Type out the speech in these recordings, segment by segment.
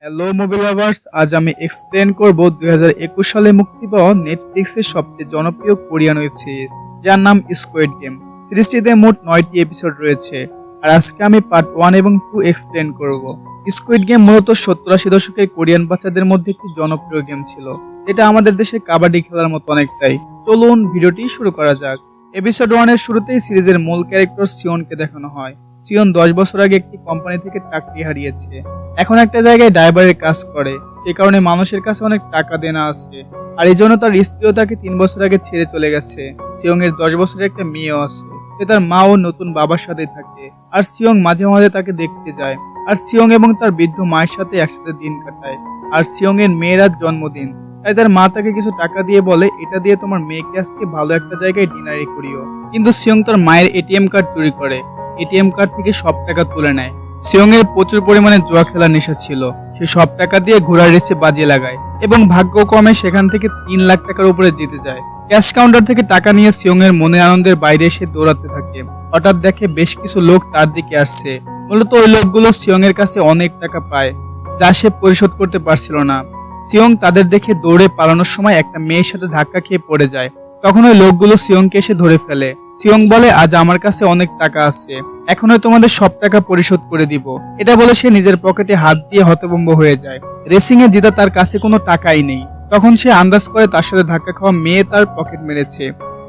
Hello movie lovers, আজ আমি explain করব 2021 সালে মুক্তি পাওয়া নেটফ্লিক্সের সবচেয়ে জনপ্রিয় কোরিয়ান ওয়েব সিরিজ, যার নাম স্কুইড গেম। সিরিজটিতে মোট 9টি এপিসোড রয়েছে, আর আজকে আমি পার্ট 1 এবং 2 এক্সপ্লেন করব। স্কুইড গেম মূলত 70-80 দশকের কোরিয়ান বাচ্চাদের মধ্যে একটি জনপ্রিয় গেম ছিল, যেটা আমাদের দেশে কাবাডি খেলার মতো অনেকটাই। চলুন ভিডিওটি শুরু করা যাক। এপিসোড 1 এর শুরুতেই সিরিজের মূল ক্যারেক্টার সিওনকে দেখানো হয়। সিওন 10 বছর আগে একটি কোম্পানি থেকে চাকরি হারিয়েছে, এখন একটা জায়গায় ড্রাইভারের কাজ করে। সে কারণে মানুষের কাছে অনেক টাকা দেনা আছে, আর এই জন্য তার স্ত্রীও তাকে 3 বছর আগে ছেড়ে চলে গেছে। সিওং এর 10 বছরের একটা মেয়েও আছে, সে তার মা ও নতুন বাবার সাথে থাকে, আর সিওং মাঝে মাঝে তাকে দেখতে যায়। আর সিওং এবং তার বৃদ্ধ মায়ের সাথে একসাথে দিন কাটায়। আর সিওং এর মেয়ের আজ জন্মদিন, তাই তার মা তাকে কিছু টাকা দিয়ে বলে, এটা দিয়ে তোমার মেয়েকে আজকে ভালো একটা জায়গায় ডিনারে করিও। কিন্তু সিওং তার মায়ের এটিএম কার্ড চুরি করে, এটিএম কার্ড থেকে সব টাকা তুলে নেয়। সিওং এর প্রচুর পরিমাণে জুয়া খেলার নেশা ছিল, সে সব টাকা দিয়ে ঘোড়ার রেসে বাজিয়ে লাগায় এবং ভাগ্যক্রমে সেখান থেকে 3 লাখ টাকার উপরে জিতে যায়। ক্যাশ কাউন্টার থেকে টাকা নিয়ে সিওং এর মনে আনন্দের বাইরে এসে দৌড়াতে থাকে। হঠাৎ দেখে বেশ কিছু লোক তার দিকে আসছে। মূলত ওই লোকগুলো সিওং এর কাছে অনেক টাকা পায়, যা সে পরিশোধ করতে পারছিল না। সিওং তাদের দেখে দৌড়ে পালানোর সময় একটা মেয়ের সাথে ধাক্কা খেয়ে পড়ে যায়। তখন ওই লোকগুলো সিওংকে এসে ধরে ফেলে। সিওং বলে, আজ আমার কাছে অনেক টাকা আছে, এখনই তোমাদের সব টাকা পরিশোধ করে দিব। এটা বলে সে নিজের পকেটে হাত দিয়ে হতভম্ব হয়ে যায়। রেসিং এ জিতা তার কাছে কোনো টাকাই নেই। তখন সে আন্দাজ করে তার সাথে ধাক্কা খাওয়া মেয়ে তার পকেট মেরেছে।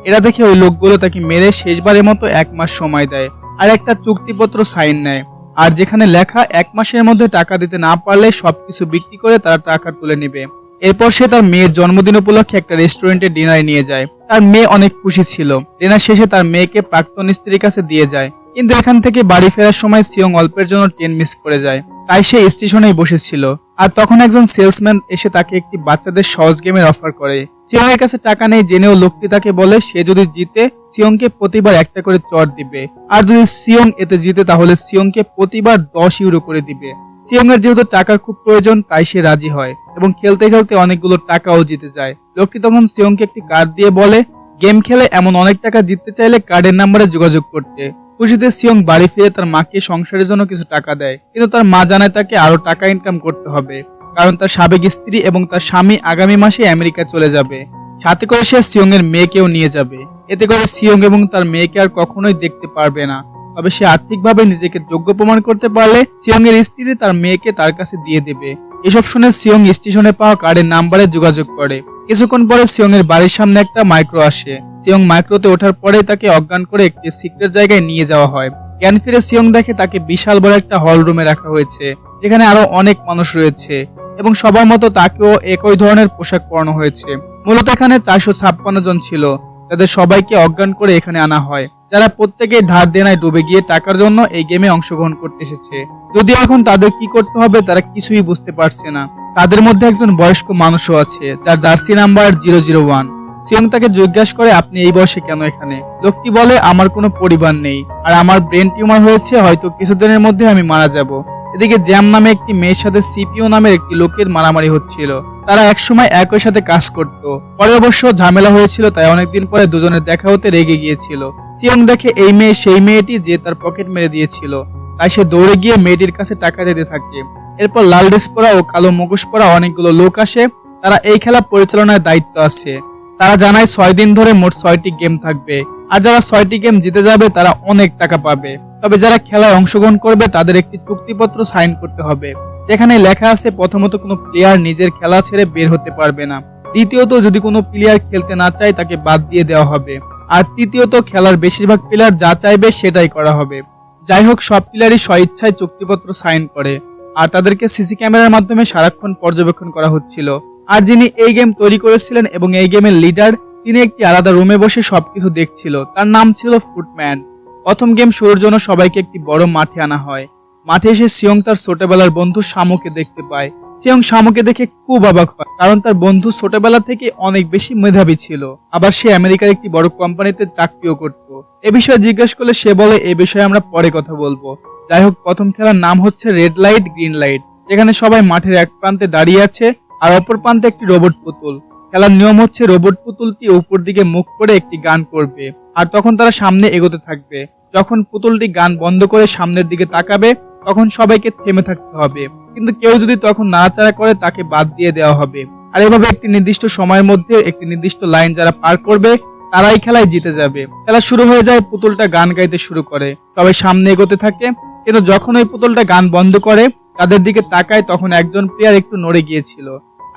এটা দেখে ওই লোকগুলো তাকে মেরে শেষবারের মতো 1 মাস সময় দেয় আর একটা চুক্তিপত্র সাইন নেয়, আর যেখানে লেখা 1 মাসের মধ্যে টাকা দিতে না পারলে সবকিছু বিক্রি করে তারা টাকা তুলে নেবে। এরপর সে তার মেয়ের জন্মদিন উপলক্ষে একটা রেস্টুরেন্টে ডিনারে নিয়ে যায়। তার মেয়ে অনেক খুশি ছিল। ডিনার শেষে তার মেয়েকে প্রাক্তন স্ত্রীর কাছে দিয়ে যায়। কিন্তু এখান থেকে বাড়ি ফেরার সময় সিওং অল্পের জন্য ট্রেন মিস করে যায়, তাই সে স্টেশনেই বসেছিল। আর তখন একজন সেলসম্যান এসে তাকে একটি বাচ্চাদের সহজ গেমের অফার করে। সিওং এর কাছে টাকা নেই জেনেও লোকটি তাকে বলে সে যদি জিতে সিওংকে প্রতিবার একটা করে চট দিবে, আর যদি সিওং এতে জিতে তাহলে সিওংকে প্রতিবার 10 ইউরো করে দিবে। সিওং এর যেহেতু টাকার খুব প্রয়োজন, তাই সে রাজি হয় এবং খেলতে খেলতে অনেকগুলো টাকাও জিতে যায়। লোকটি তখন সিওংকে একটি কার্ড দিয়ে বলে, গেম খেলে এমন অনেক টাকা জিততে চাইলে কার্ডের নাম্বারে যোগাযোগ করতে। খুশিতে সিওং বাড়ি ফিরে তার মাকে সংসারের জন্য কিছু টাকা দেয়, কিন্তু তার মা জানায় তাকে আরো টাকা ইনকাম করতে হবে, কারণ তার সাবেক স্ত্রী এবং তার স্বামী আগামী মাসে আমেরিকা চলে যাবে। সাথে করে সে সিওং এর মেয়েকেও নিয়ে যাবে। এতে করে সিওং এবং তার মেয়েকে আর কখনোই দেখতে পারবে না। তবে সে আর্থিকভাবে নিজেকে যোগ্য প্রমাণ করতে পারলে সিওং এর স্ত্রী তার মেয়েকে তার কাছে দিয়ে দেবে। এসব শুনে সিওং স্টেশনে পাওয়া কার্ডের নাম্বারে যোগাযোগ করে। কিছুক্ষণ পরে সিওং এর বাড়ির সামনে একটা মাইক্রো আসে। সিওং মাইক্রোতে ওঠার পরে তাকে অজ্ঞান করে একটি সিক্রেট জায়গায় নিয়ে যাওয়া হয়। জ্ঞান ফিরে সিওং দেখে তাকে বিশাল বড় একটা হল রুমে রাখা হয়েছে, যেখানে আরো অনেক মানুষ রয়েছে এবং সবার মতো তাকেও একই ধরনের পোশাক পরানো হয়েছে। মূলত এখানে 456 জন ছিল, তাদের সবাইকে অজ্ঞান করে এখানে আনা হয়, যারা প্রত্যেকেই ধার দেনায় ডুবে গিয়ে টাকার জন্য এই গেমে অংশগ্রহণ করতে এসেছে। যদিও এখন তাদের কি করতে হবে তারা কিছুই বুঝতে পারছে না। তাদের মধ্যে একজন বয়স্ক মানুষও আছে, যার জার্সি নাম্বার 001। সিওং তাকে জিজ্ঞাসা করে, আপনি এই বয়সে কেন এখানে? লোকটি বলে, আমার কোনো পরিবার নেই, আর আমার ব্রেন টিউমার হয়েছে, হয়তো কিছুদিনের মধ্যে আমি মারা যাব। এদিকে জ্যাম নামে একটি মেয়ের সাথে সিপিও নামের একটি লোকের মারামারি হচ্ছিল। তারা একসময় একই সাথে কাজ করত, পরে অবশ্য ঝামেলা হয়েছিল, তাই অনেকদিন পরে দুজনের দেখা হতে রেগে গিয়েছিল। সিওং দেখে এই মেয়ে সেই মেয়েটি যে তার পকেট মেরে দিয়েছিল, তাই সে দৌড়ে গিয়ে মেয়েটির কাছে টাকা দিতে থাকে। এরপর লাল ড্রেস পরা ও কালো মুখোশ পরা অনেকগুলো লোক আসে, তারা এই খেলা পরিচালনার দায়িত্ব আছে। তারা জানায় 6 দিন ধরে মোট 6টি গেম থাকবে, আর যারা 6টি গেম জিতে যাবে তারা অনেক টাকা পাবে। তবে যারা খেলায় অংশগ্রহণ করবে তাদের একটি চুক্তিপত্র সাইন করতে হবে, যেখানে লেখা আছে প্রথমত কোনো প্লেয়ার নিজের খেলা ছেড়ে বের হতে পারবে না, দ্বিতীয়ত যদি কোনো প্লেয়ার খেলতে না চায় তাকে বাদ দিয়ে দেওয়া হবে, আর তৃতীয়ত খেলার বেশিরভাগ প্লেয়ার যা চাইবে সেটাই করা হবে। যাই হোক, সব প্লেয়ারই স্বইচ্ছায় চুক্তিপত্র সাইন করে, আর তাদেরকে সিসি ক্যামেরার মাধ্যমে সারাক্ষণ পর্যবেক্ষণ করা হচ্ছিল। আর যিনি এই গেম তৈরি করেছিলেন এবং এই গেমের লিডার, তিনি একটি আলাদা রুমে বসে সবকিছু দেখছিল। তার নাম ছিল ফুটম্যান। প্রথম গেম শুরুর জন্য সবাইকে একটি বড় মাঠে আনা হয়। মাঠে এসে সিওং তার ছোটবেলার বন্ধু শামুকে দেখতে পায়। সিওং শামুকে দেখে খুব অবাক হয়, কারণ তার বন্ধু ছোটবেলা থেকে অনেক বেশি মেধাবী ছিল, আবার সে আমেরিকার একটি বড় কোম্পানিতে চাকরিও করত। এ বিষয়ে জিজ্ঞেস করলে সে বলে, এই বিষয়ে আমরা পরে কথা বলবো। যাই হোক, প্রথম খেলার নাম হচ্ছে রেড লাইট গ্রিন লাইট, যেখানে সবাই মাঠের এক প্রান্তে দাঁড়িয়ে আছে আর অপর প্রান্তে একটি রোবট পুতুল। খেলার নিয়ম হচ্ছে রোবট পুতুলটি উপর দিকে মুখ করে একটি গান করবে, আর তখন তারা সামনে এগোতে থাকবে। যখন পুতুলটি গান বন্ধ করে সামনের দিকে তাকাবে তখন সবাইকে থেমে থাকতে হবে, কিন্তু কেউ যদি তখন নাড়াচাড়া করে তাকে বাদ দিয়ে দেওয়া হবে। আর এভাবে একটি নির্দিষ্ট সময়ের মধ্যে একটি নির্দিষ্ট লাইন যারা পার করবে তারাই খেলায় জিতে যাবে। খেলা শুরু হয়ে যায়, পুতুলটা গান গাইতে শুরু করে, সবাই সামনে এগোতে থাকে, কিন্তু যখন ওই পুতুলটা গান বন্ধ করে তাদের দিকে তাকায় তখন একজন প্লেয়ার একটু নড়ে গিয়েছিল,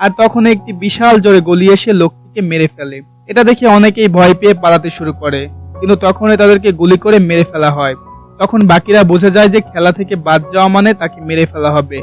আর তখন একটি বিশাল জোরে গলি এসে লোকটিকে মেরে ফেলে। এটা দেখে অনেকেই ভয় পেয়ে পালাতে শুরু করে, কিন্তু তখনই তাদেরকে গুলি করে মেরে ফেলা হয়। তখন বাকিরা বুঝে যায় যে খেলা থেকে বাদ যাওয়া মানে তাকে মেরে ফেলা হবে।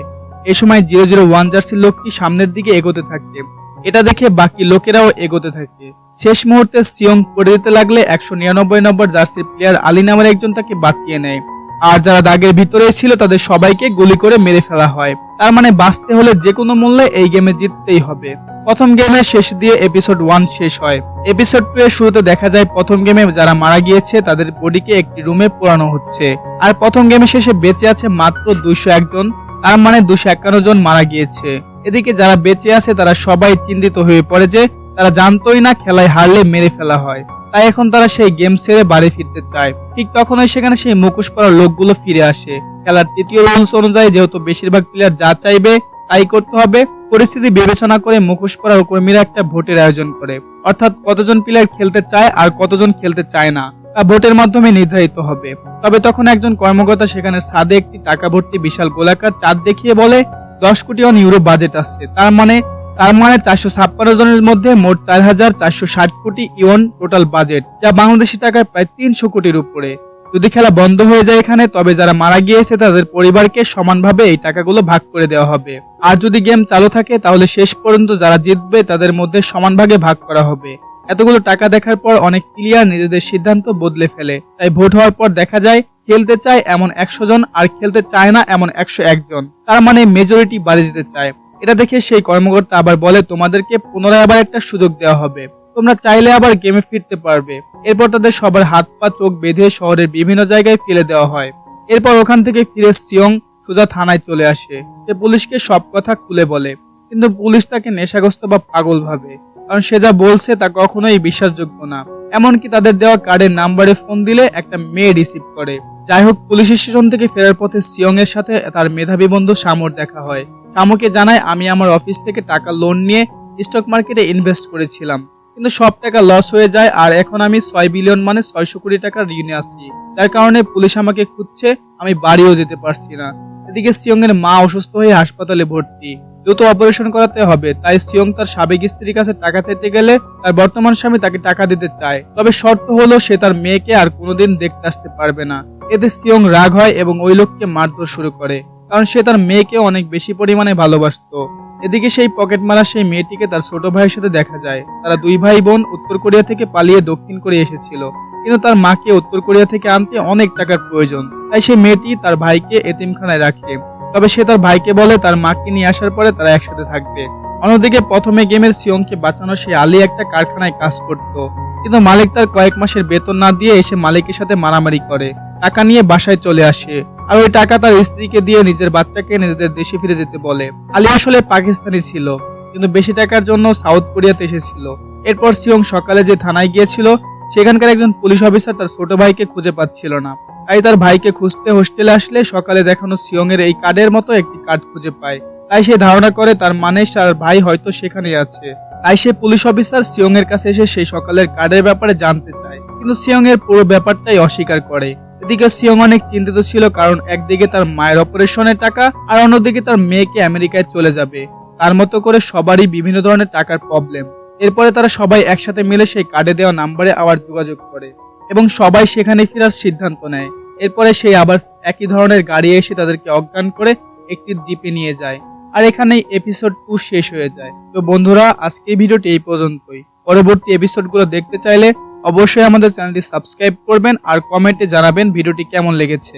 এই সময় 001 জার্সির লোকটি সামনের দিকে এগোতে থাকে, এটা দেখে বাকি লোকেরাও এগোতে থাকে। শেষ মুহূর্তে সিয়ং পড়ে যেতে লাগলে 199 নম্বর জার্সির প্লেয়ার আলী নামের একজন তাকে বাঁচিয়ে নেয়, আর যারা দাগের ভিতরে ছিল তাদের সবাইকে গুলি করে মেরে ফেলা হয়। তার মানে বাঁচতে হলে যে কোনো মূল্যে এই গেমে জিততেই হবে। প্রথম গেমের শেষ দিয়ে এপিসোড 1 শেষ হয়। এপিসোড 2 এর শুরুতে দেখা যায় প্রথম গেমে যারা মারা গিয়েছে তাদের বডিকে একটি রুমে পোড়ানো হচ্ছে, আর প্রথম গেমের শেষে বেঁচে আছে মাত্র 201 জন, তার মানে 251 জন মারা গিয়েছে। এদিকে যারা বেঁচে আছে তারা সবাই চিন্তিত হয়ে পড়ে যে তারা জানতোই না খেলায় হারলে মেরে ফেলা হয়, তাই এখন তারা সেই গেম ছেড়ে বাড়ি ফিরতে চায়। ঠিক তখনই সেখানে সেই মুখোশ পরা লোকগুলো ফিরে আসে। খেলার তৃতীয় রুলস অনুযায়ী যেহেতু বেশিরভাগ প্লেয়ার যা চাইবে তাই করতে হবে, পরিস্থিতি বিবেচনা করে মুখোশ পরা কর্মীরা একটা ভোটের আয়োজন করে, অর্থাৎ কতজন প্লেয়ার খেলতে চায় আর কতজন খেলতে চায় না তা ভোটের মাধ্যমে নির্ধারিত হবে। তবে তখন একজন কর্মকর্তা সেখানে ছাদে একটি টাকা ভর্তি বিশাল গোলাকার চাঁদ দেখিয়ে বলে 10 কোটি ইউরো বাজেট আছে, তার মানে 456 জনের মধ্যে মোট 4460 কোটি ইউন টোটাল বাজেট, যা বাংলাদেশি টাকায় প্রায় 300 কোটির উপরে। যদি খেলা বন্ধ হয়ে যায় এখানে, তবে যারা মারা গিয়েছে তাদের পরিবারকে সমানভাবে এই টাকাগুলো ভাগ করে দেওয়া হবে, আর যদি গেম চালু থাকে তাহলে শেষ পর্যন্ত যারা জিতবে তাদের মধ্যে সমান ভাগে ভাগ করা হবে। এতগুলো টাকা দেখার পর অনেক প্লেয়ার নিজেদের সিদ্ধান্ত বদলে ফেলে, তাই ভোট হওয়ার পর দেখা যায় খেলতে চায় এমন 100 জন আর খেলতে চায় না এমন 101 জন, তার মানে মেজরিটি বাড়ি যেতে চায়। এটা দেখে সেই কর্মকর্তা আবার বলে তোমাদেরকে পুনরায় আবার একটা সুযোগ দেওয়া হবে, তোমরা চাইলে আবার গেমে ফিরতে পারবে। এরপর তাদের সবার হাত পা চোখ বেঁধে শহরের বিভিন্ন জায়গায় ফেলে দেওয়া হয়। এরপর ওখান থেকে ফিরে সিয়ং সোজা থানায় চলে আসে, সে পুলিশকে সব কথা খুলে বলে, কিন্তু পুলিশ তাকে নেশাগ্রস্ত বা পাগল ভাবে, কারণ সে যা বলছে তা কখনোই বিশ্বাসযোগ্য না। এমনকি তাদের দেওয়া কার্ডের নাম্বারে ফোন দিলে একটা মেয়ে রিসিভ করে। যাই হোক, পুলিশ স্টেশন থেকে ফেরার পথে সিয়ং এর সাথে তার মেধাবী বন্ধু শামুর দেখা হয়। শামুকে জানায় আমি আমার অফিস থেকে টাকা লোন নিয়ে স্টক মার্কেটে ইনভেস্ট করেছিলাম, কিন্তু সব টাকা লস হয়ে যায়, আর এখন আমি 6 বিলিয়ন মানে 600 কোটি টাকার ঋণে আছি, যার কারণে পুলিশ আমাকে খুঁজছে, আমি বাড়িও যেতে পারছি না। এদিকে সিয়ং এর মা অসুস্থ হয়ে হাসপাতালে ভর্তি, দ্রুত অপারেশন করাতে হবে, তাই সিয়ং তার সাবেক স্ত্রীর কাছে টাকা চাইতে গেলে তার বর্তমান স্বামী তাকে টাকা দিতে চায়, তবে শর্ত হলো সে তার মেয়েকে আর কোনোদিন দেখতে আসতে পারবে না। এতে সিয়ং রাগ হয় এবং ওই লোককে মারধর শুরু করে, কারণ সে তার মেয়েকে অনেক বেশি পরিমাণে ভালোবাসতো। এদিকে সেই পকেট মারা সেই মেয়েটিকে তার ছোট ভাইয়ের সাথে দেখা যায়। তারা দুই ভাই বোন উত্তর কোরিয়া থেকে পালিয়ে দক্ষিণ কোরিয়া এসেছিল, কিন্তু তার মাকে উত্তর কোরিয়া থেকে আনতে অনেক টাকার প্রয়োজন, তাই সেই মেয়েটি তার ভাইকে এতিমখানায় রাখে। তবে সে তার ভাইকে বলে তার মাকে নিয়ে আসার পরে তারা একসাথে থাকবে। অন্যদিকে প্রথমে গেমের সিয়ংকে বাঁচানো সেই আলী একটা কারখানায় কাজ করত, কিন্তু মালিক তার কয়েক মাসের বেতন না দিয়ে এসে মালিকের সাথে মারামারি করে, টাকা নিয়ে বাসায় চলে আসে, আর ওই টাকা তার স্ত্রীকে দিয়ে নিজের বাচ্চাকে নিজেদের দেশে ফিরে যেতে বলে। আলী আসলে পাকিস্তানি ছিল, কিন্তু বেশি টাকার জন্য সাউথ কোরিয়াতে এসেছিল। এরপর সিয়ং সকালে যে থানায় গিয়েছিল সেখানকার একজন পুলিশ অফিসার তার ছোট ভাইকে খুঁজে পাচ্ছিল না, তাই তার ভাইকে খুঁজতে হোস্টেলে আসলে সকালে দেখানো সিয়ং এর এই কার্ডের মতো একটি কার্ড খুঁজে পায়, তাই সে ধারণা করে তার মানে তার ভাই হয়তো সেখানে আছে। তাই সে পুলিশ অফিসার সিয়ং এর কাছে এসে সেই সকালের কার্ডের ব্যাপারে জানতে চায়, কিন্তু সিয়ং এর পুরো ব্যাপারটাই অস্বীকার করে। এদিকে সিয়ং অনেক চিন্তিত ছিল, কারণ একদিকে তার মায়ের অপারেশনের টাকা আর অন্যদিকে তার মেয়েকে আমেরিকায় চলে যাবে, তার মতো করে সবারই বিভিন্ন ধরনের টাকার প্রবলেম। এরপরে তারা সবাই একসাথে মিলে সেই কার্ডে দেওয়া নাম্বারে আবার যোগাযোগ করে এবং সবাই সেখানে ফেরার সিদ্ধান্ত নেয়। এরপরে সেই আবার একই ধরনের গাড়ি এসে তাদেরকে অজ্ঞান করে একটি দ্বীপে নিয়ে যায়, আর এখানেই এপিসোড 2 শেষ হয়ে যায়। তো বন্ধুরা, আজকের ভিডিওটি এই পর্যন্তই। পরবর্তী এপিসোডগুলো দেখতে চাইলে অবশ্যই আমাদের চ্যানেলটি সাবস্ক্রাইব করবেন আর কমেন্টে জানাবেন ভিডিওটি কেমন লেগেছে।